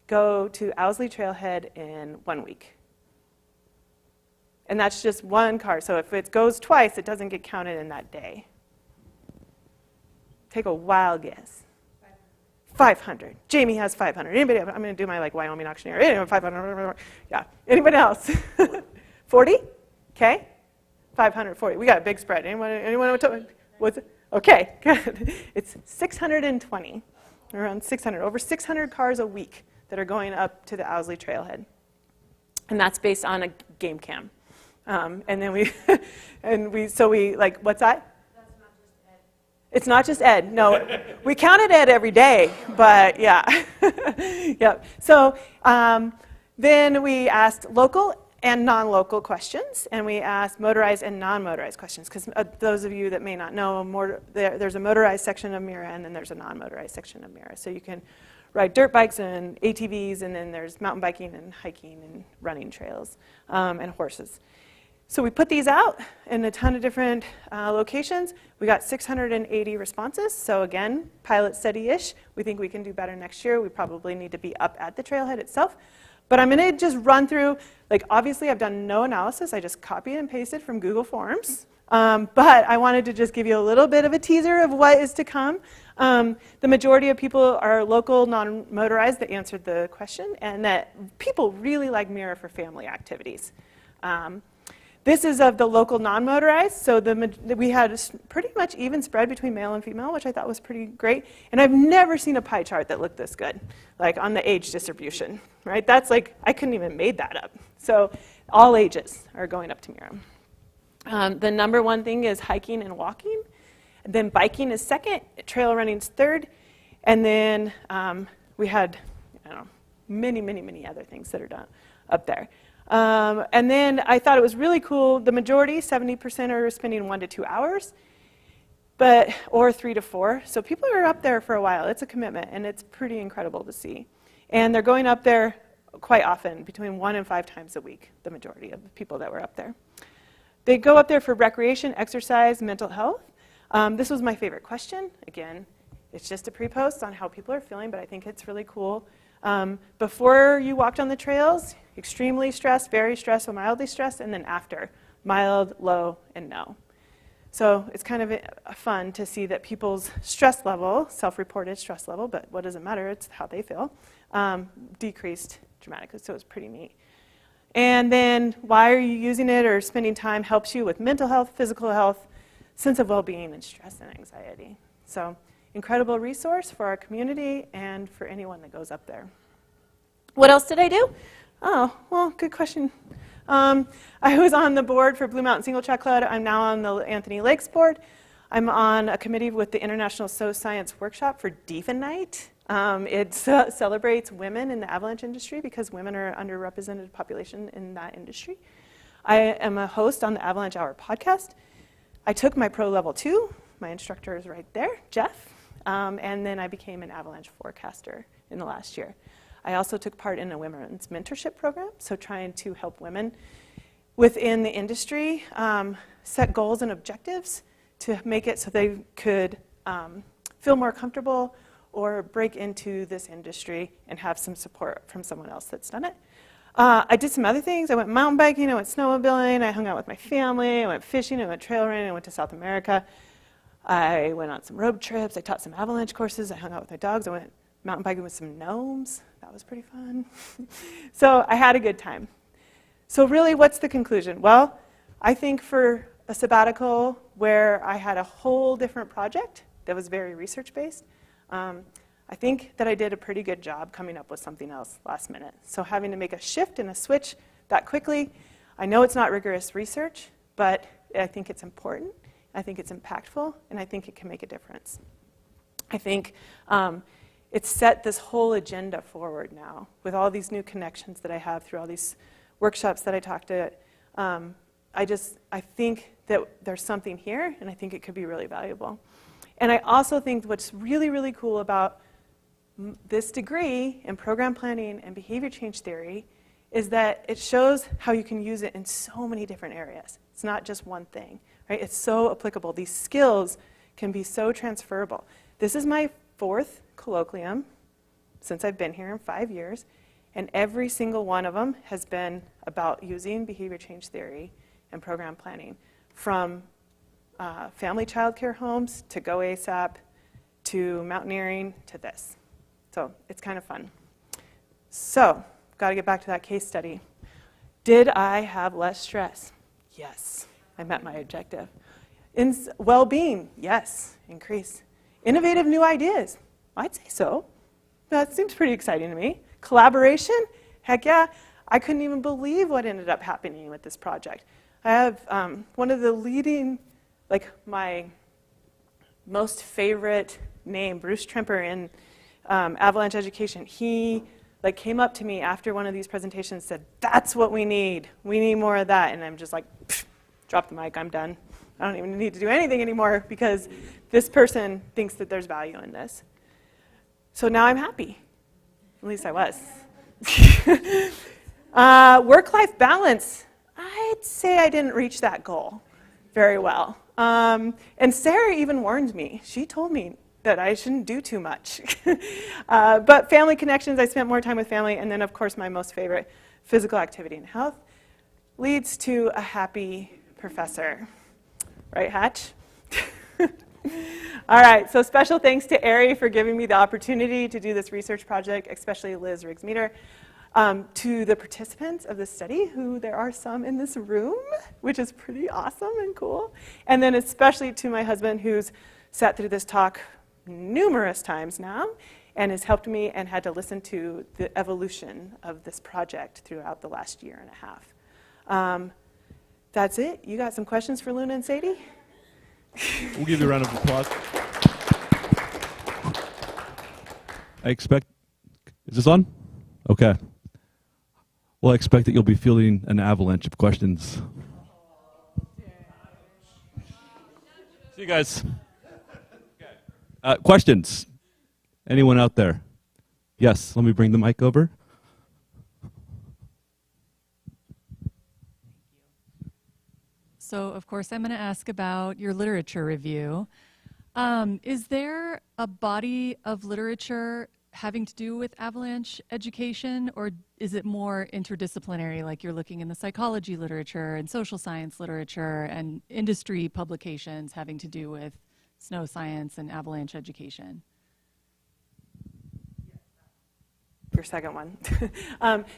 Speaker 2: go to Owsley Trailhead in 1 week? And that's just one car. So if it goes twice, it doesn't get counted in that day. Take a wild guess. 500. Jamie has 500. Anybody? I'm going to do my Wyoming auctioneer. 500. Yeah. Anybody else? 40? Okay. 540. We got a big spread. Anyone know what what's it? Okay, good. It's 620, around 600, over 600 cars a week that are going up to the Owsley Trailhead. And that's based on a game cam. And then we like, what's that? That's not just Ed. It's not just Ed. No, we counted Ed every day, but yeah. Yep. So then we asked local and non-local questions, and we asked motorized and non-motorized questions, because those of you that may not know, there's a motorized section of Mira, and then there's a non-motorized section of Mira. So you can ride dirt bikes and ATVs, and then there's mountain biking and hiking and running trails and horses. So we put these out in a ton of different locations. We got 680 responses. So again, pilot steady-ish. We think we can do better next year. We probably need to be up at the trailhead itself. But I'm going to just run through, like, obviously I've done no analysis. I just copied and pasted from Google Forms. But I wanted to just give you a little bit of a teaser of what is to come. The majority of people are local, non-motorized that answered the question, and that people really like Mira for family activities. This is of the local non-motorized, so we had a pretty much even spread between male and female, which I thought was pretty great. And I've never seen a pie chart that looked this good, like on the age distribution, right? That's like, I couldn't even made that up. So all ages are going up to Mira. The number one thing is hiking and walking. And then biking is second, trail running is third. And then we had, I don't know, many other things that are done up there. And then I thought it was really cool. The majority, 70%, are spending 1 to 2 hours, or 3 to 4. So people are up there for a while. It's a commitment, and it's pretty incredible to see. And they're going up there quite often, between 1 and 5 times a week, the majority of the people that were up there. They go up there for recreation, exercise, mental health. This was my favorite question. Again, it's just a pre-post on how people are feeling, but I think it's really cool. Before you walked on the trails, extremely stressed, very stressed, or mildly stressed, and then after, mild, low, and no. So it's kind of fun to see that people's stress level, self-reported stress level, but what does it matter? It's how they feel, decreased dramatically, so it's pretty neat. And then why are you using it or spending time helps you with mental health, physical health, sense of well-being, and stress and anxiety. So incredible resource for our community and for anyone that goes up there. What else did I do? Oh, well, good question. I was on the board for Blue Mountain Single Track Club. I'm now on the Anthony Lakes board. I'm on a committee with the International Science Workshop for Deafin Night. It celebrates women in the avalanche industry because women are an underrepresented population in that industry. I am a host on the Avalanche Hour podcast. I took my Pro Level 2. My instructor is right there, Jeff. And then I became an avalanche forecaster in the last year. I also took part in a women's mentorship program, so trying to help women within the industry set goals and objectives to make it so they could feel more comfortable or break into this industry and have some support from someone else that's done it. I did some other things. I went mountain biking, I went snowmobiling, I hung out with my family, I went fishing, I went trail running, I went to South America. I went on some road trips, I taught some avalanche courses, I hung out with my dogs, I went mountain biking with some gnomes. That was pretty fun. So I had a good time. So really, what's the conclusion? Well, I think for a sabbatical where I had a whole different project that was very research-based, I think that I did a pretty good job coming up with something else last minute. So having to make a shift and a switch that quickly, I know it's not rigorous research, but I think it's important, I think it's impactful, and I think it can make a difference. I think it's set this whole agenda forward now with all these new connections that I have through all these workshops that I talked at. I think that there's something here, and I think it could be really valuable. And I also think what's really, really cool about this degree in program planning and behavior change theory is that it shows how you can use it in so many different areas. It's not just one thing, right? It's so applicable. These skills can be so transferable. This is my 4th colloquium since I've been here in 5 years, and every single one of them has been about using behavior change theory and program planning, from family child care homes to Go ASAP to mountaineering to this. So it's kind of fun. So, got to get back to that case study. Did I have less stress? Yes. I met my objective. Well-being, yes, increase. Innovative new ideas, I'd say so. That seems pretty exciting to me. Collaboration, heck yeah. I couldn't even believe what ended up happening with this project. I have one of the leading, like my most favorite name, Bruce Tremper in avalanche education. He came up to me after one of these presentations and said, that's what we need. We need more of that. And I'm just like, drop the mic, I'm done. I don't even need to do anything anymore because this person thinks that there's value in this. So now I'm happy. At least I was. Work-life balance. I'd say I didn't reach that goal very well. And Sarah even warned me. She told me that I shouldn't do too much. But family connections, I spent more time with family. And then, of course, my most favorite, physical activity and health, leads to a happy professor. Right, Hatch? All right, so special thanks to Ari for giving me the opportunity to do this research project, especially Liz Riggs-Meter. To the participants of the study, who there are some in this room, which is pretty awesome and cool. And then especially to my husband, who's sat through this talk numerous times now and has helped me and had to listen to the evolution of this project throughout the last year and a half. That's it. You got some questions for Luna and Sadie?
Speaker 1: We'll give you a round of applause. I expect, is this on? Okay. Well, I expect that you'll be feeling an avalanche of questions. See you guys. Questions? Anyone out there? Yes, let me bring the mic over.
Speaker 5: So, of course, I'm going to ask about your literature review. Is there a body of literature having to do with avalanche education, or is it more interdisciplinary, like you're looking in the psychology literature and social science literature and industry publications having to do with snow science and avalanche education?
Speaker 2: Your second one.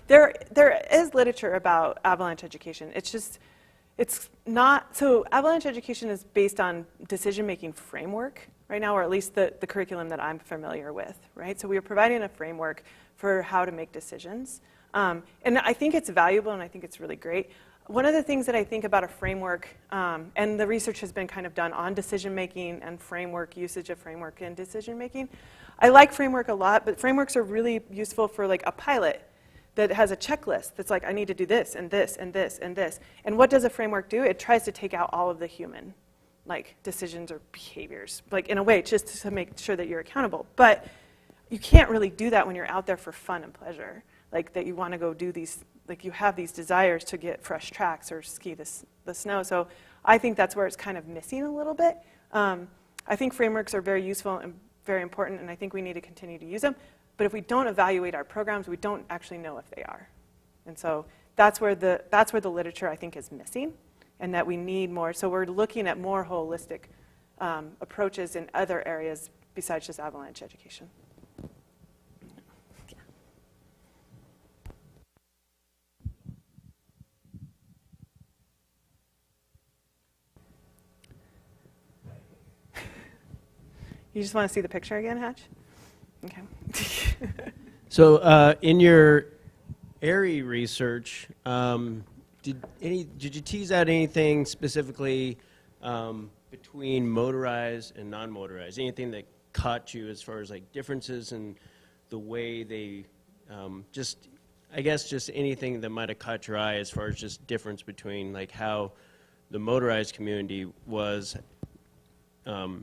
Speaker 2: There is literature about avalanche education. It's not, so avalanche education is based on decision-making framework right now, or at least the curriculum that I'm familiar with, right? So we are providing a framework for how to make decisions. And I think it's valuable and I think it's really great. One of the things that I think about a framework, and the research has been kind of done on decision-making and framework, usage of framework in decision-making. I like framework a lot, but frameworks are really useful for like a pilot that has a checklist that's like, I need to do this and this and this and this. And what does a framework do? It tries to take out all of the human like decisions or behaviors, like in a way, just to make sure that you're accountable. But you can't really do that when you're out there for fun and pleasure, like that you want to go do these, like you have these desires to get fresh tracks or ski the snow. So I think that's where it's kind of missing a little bit. I think frameworks are very useful and very important, and I think we need to continue to use them. But if we don't evaluate our programs, we don't actually know if they are. And so that's where the literature, I think, is missing, and that we need more. So we're looking at more holistic approaches in other areas besides just avalanche education. You just want to see the picture again, Hatch? Okay.
Speaker 6: So in your ARI research, did you tease out anything specifically between motorized and non-motorized? Anything that caught you as far as like differences in the way they I guess just anything that might have caught your eye as far as just difference between like how the motorized community was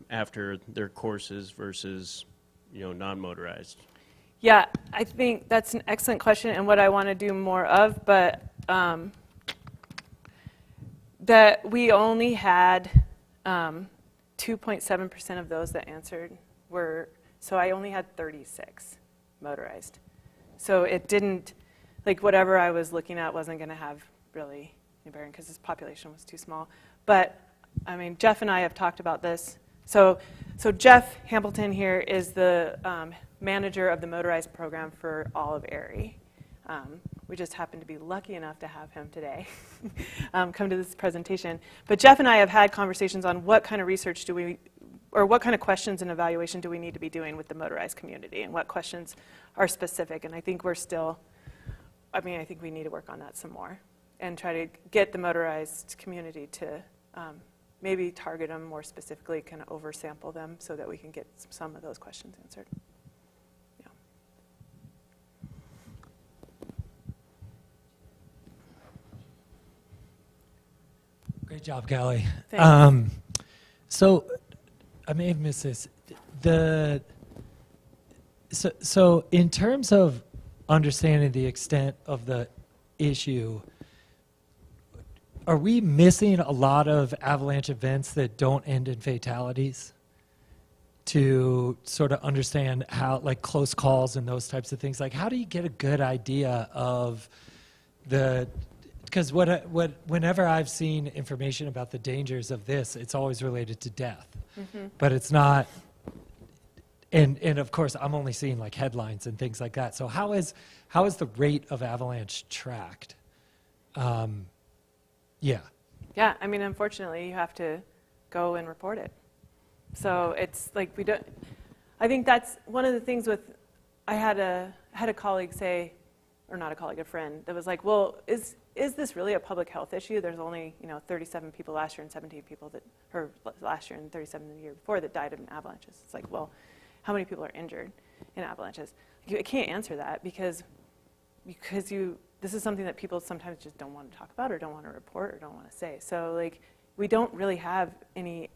Speaker 6: after their courses versus non-motorized?
Speaker 2: Yeah, I think that's an excellent question and what I want to do more of, but that we only had 2.7% of those that answered so I only had 36 motorized. So it didn't, like whatever I was looking at wasn't going to have really any bearing because this population was too small. But I mean, Jeff and I have talked about this. So Jeff Hamilton here is the manager of the motorized program for all of ARI. We just happen to be lucky enough to have him today come to this presentation. But Jeff and I have had conversations on what kind of research do we, or what kind of questions and evaluation do we need to be doing with the motorized community, and what questions are specific. And I think we're still, I think we need to work on that some more and try to get the motorized community to maybe target them more specifically, kind of oversample them so that we can get some of those questions answered. Yeah.
Speaker 7: Great job, Callie.
Speaker 2: Thanks.
Speaker 7: So I may have missed this. So in terms of understanding the extent of the issue, are we missing a lot of avalanche events that don't end in fatalities to sort of understand how, like close calls and those types of things? Like, how do you get a good idea of the, because whenever I've seen information about the dangers of this, it's always related to death, but it's not, and of course I'm only seeing like headlines and things like that. So how is the rate of avalanche tracked? Yeah.
Speaker 2: Yeah, unfortunately, you have to go and report it. So it's like we don't. I think that's one of the things with. I had a colleague say, or not a colleague, a friend that was like, "Well, is this really a public health issue? There's only 37 people last year and 17 people last year and 37 the year before that died in avalanches." It's like, well, how many people are injured in avalanches? You can't answer that because this is something that people sometimes just don't want to talk about or don't want to report or don't want to say. So like, we don't really have any,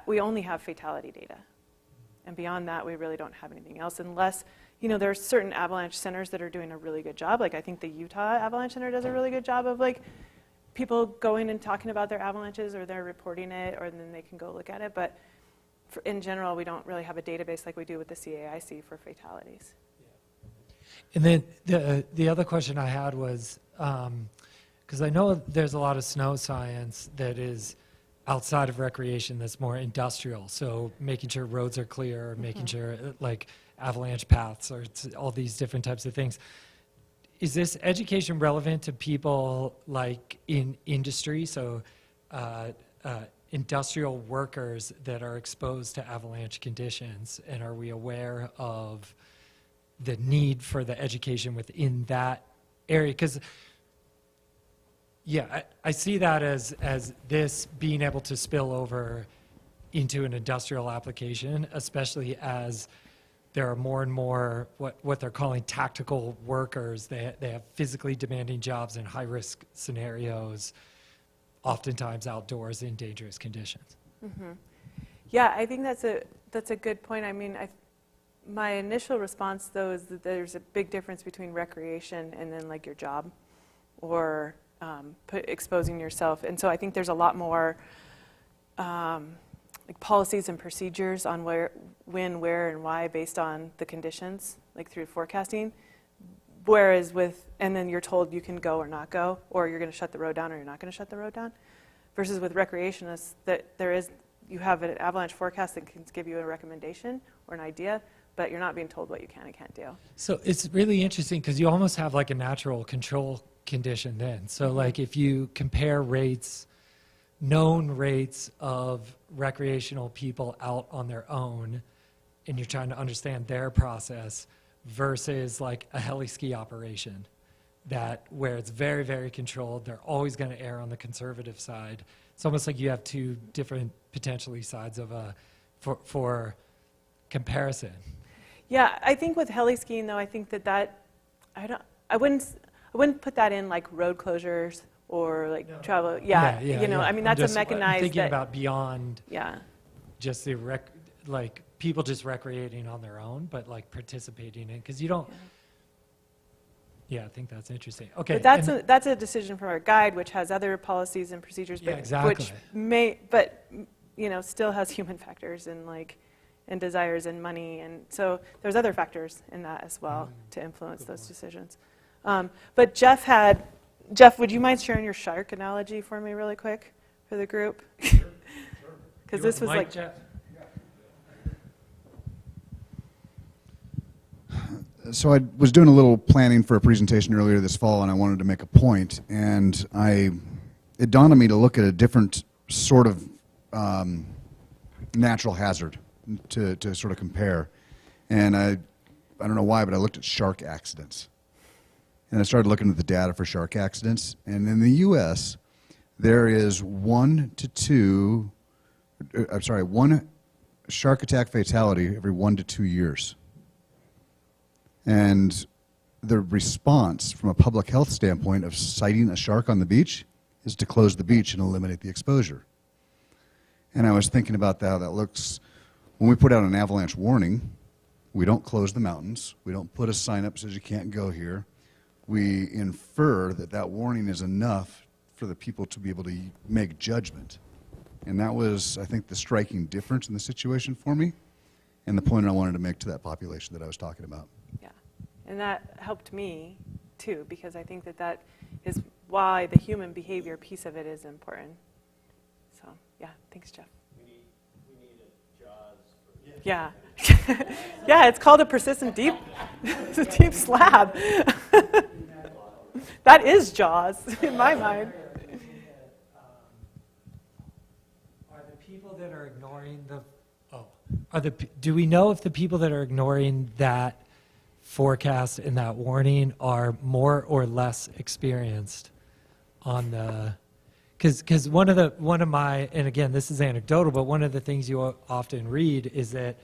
Speaker 2: we only have fatality data. And beyond that, we really don't have anything else unless, there are certain avalanche centers that are doing a really good job. Like I think the Utah Avalanche Center does a really good job of like people going and talking about their avalanches, or they're reporting it, or then they can go look at it. But in general, we don't really have a database like we do with the CAIC for fatalities.
Speaker 7: And then the other question I had was, because I know there's a lot of snow science that is outside of recreation that's more industrial, so making sure roads are clear, making sure like avalanche paths, or all these different types of things. Is this education relevant to people like in industry, so industrial workers that are exposed to avalanche conditions, and are we aware of the need for the education within that area? Because yeah, I see that as this being able to spill over into an industrial application, especially as there are more and more what they're calling tactical workers. They have physically demanding jobs in high-risk scenarios, oftentimes outdoors in dangerous conditions.
Speaker 2: Yeah, I think that's a good point. My initial response, though, is that there's a big difference between recreation and then like your job, or exposing yourself. And so I think there's a lot more like policies and procedures on where, when, where, and why based on the conditions, like through forecasting. Whereas and then you're told you can go or not go, or you're going to shut the road down or you're not going to shut the road down. Versus with recreationists, that you have an avalanche forecast that can give you a recommendation or an idea, but you're not being told what you can and can't do.
Speaker 7: So it's really interesting because you almost have like a natural control condition then. So like if you compare known rates of recreational people out on their own, and you're trying to understand their process versus like a heli ski operation where it's very, very controlled, they're always going to err on the conservative side. It's almost like you have two different potentially sides of for comparison.
Speaker 2: Yeah, I think with heli skiing, though, I think that I wouldn't put that in like road closures or like travel. Yeah, that's a mechanized.
Speaker 7: I'm thinking about beyond.
Speaker 2: Yeah.
Speaker 7: Just the like people just recreating on their own, but like participating in, because you don't. Yeah, I think that's interesting. Okay,
Speaker 2: but that's a decision from our guide, which has other policies and procedures, but
Speaker 7: exactly.
Speaker 2: which still has human factors and desires and money, and so there's other factors in that as well to influence those decisions. But Jeff, would you mind sharing your shark analogy for me really quick for the group? Because this was like.
Speaker 7: Jeff?
Speaker 4: So I was doing a little planning for a presentation earlier this fall, and I wanted to make a point, and it dawned on me to look at a different sort of natural hazard to sort of compare. And I don't know why, but I looked at shark accidents. And I started looking at the data for shark accidents. And in the U.S., there is one shark attack fatality every 1 to 2 years. And the response from a public health standpoint of sighting a shark on the beach is to close the beach and eliminate the exposure. And I was thinking about how that looks when we put out an avalanche warning. We don't close the mountains. We don't put a sign up that says you can't go here. We infer that that warning is enough for the people to be able to make judgment. And that was, I think, the striking difference in the situation for me and the point I wanted to make to that population that I was talking about.
Speaker 2: Yeah, and that helped me too, because I think that that is why the human behavior piece of it is important. So, yeah, thanks, Jeff.
Speaker 6: We need a JAWS.
Speaker 2: Yeah. Yeah, it's called a persistent deep, it's a deep slab. That is JAWS in my mind.
Speaker 7: Are the people that are ignoring do we know if the people that are ignoring that forecast and that warning are more or less experienced on the, because one of my, and again, this is anecdotal, but one of the things you often read is that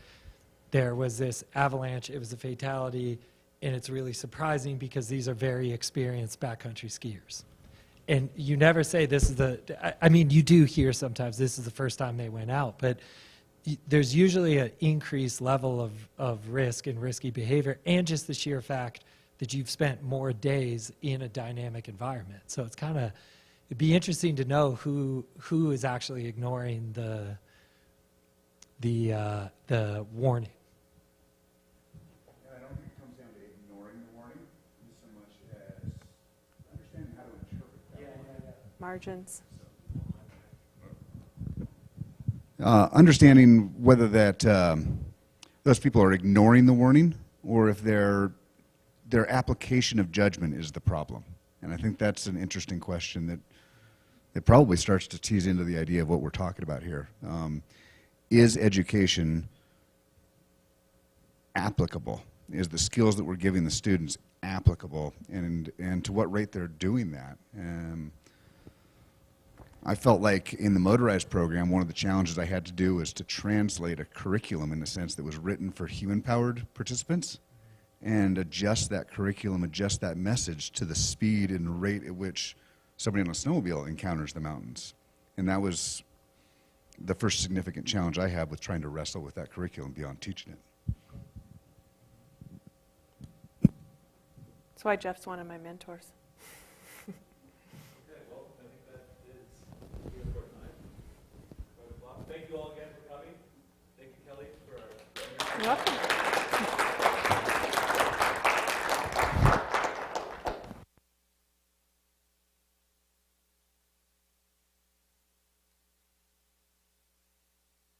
Speaker 7: there was this avalanche, it was a fatality, and it's really surprising because these are very experienced backcountry skiers. And you never say this is I mean, you do hear sometimes this is the first time they went out, but there's usually an increased level of risk and risky behavior, and just the sheer fact that you've spent more days in a dynamic environment. So it's kind of, it'd be interesting to know who is actually ignoring the warning.
Speaker 4: I don't think it comes down to ignoring the warning so much as understanding how to interpret that.
Speaker 2: Margins.
Speaker 4: Understanding whether that those people are ignoring the warning or if their application of judgment is the problem. And I think that's an interesting question that it probably starts to tease into the idea of what we're talking about here. Is education applicable? Is the skills that we're giving the students applicable? And to what rate they're doing that? I felt like in the motorized program, one of the challenges I had to do was to translate a curriculum in the sense that was written for human-powered participants and adjust that curriculum, adjust that message to the speed and rate at which somebody on a snowmobile encounters the mountains. And that was the first significant challenge I had with trying to wrestle with that curriculum beyond teaching it.
Speaker 2: That's why Jeff's one of my mentors.